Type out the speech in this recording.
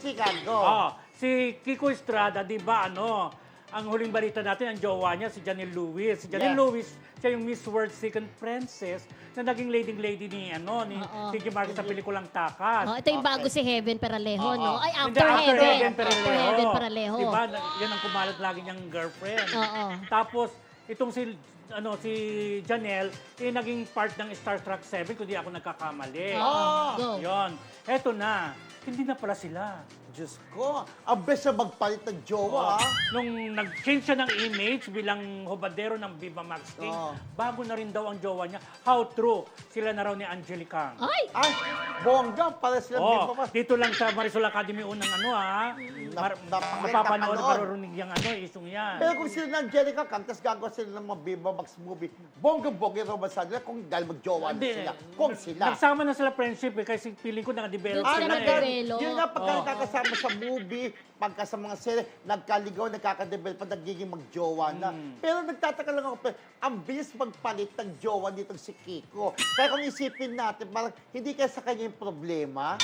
Chicago. Si Kiko Estrada, di ba, ang huling balita natin, ang jowa niya, si Janelle Lewis. Si Janelle Lewis, siya yung Miss World Second Princess na naging leading-lady ni TG Marcos sa pelikulang Takas. Ito yung bago si Heaven Peralejo, no? Ay, Hindi, After Heaven. Peralejo. After Heaven Peralejo. Diba, yan ang kumalat lagi niyang girlfriend. Tapos, itong si Janelle, naging part ng Star Trek 7, kung di ako nagkakamali. Go. Yon. Eto na, hindi na pala sila. Diyos ko, ang best na magpalit ng jowa. Nung nag-change siya ng image bilang hubadero ng Viva Max King, bago na rin daw ang jowa niya. How true? Sila na raw ni Angelica. Ay! Ay, bongga, para silang Viva Max. Dito lang sa Marisol Academy unang mapapanood, marurinig yung isong yan. Pero kung sila ng Angelica Kang, tapos gagawa sila ng mga Viva Max movie, bongga-bongga yung romance nila kung dahil magjowa na sila. Kung sila. Nagsama na sila friendship kasi feeling ko naka-develop Doon sila sila nag-develop. Yun nga, pagka nakakasama sa movie, pagka sa mga serye, nagkaligaw, nagkakadevelop, nagiging magjowa na. Pero nagtataka lang ako, ang bilis magpalit ng jowa nitong si Kiko. Kaya kung isipin natin, parang hindi kaya sa kanya yung problema.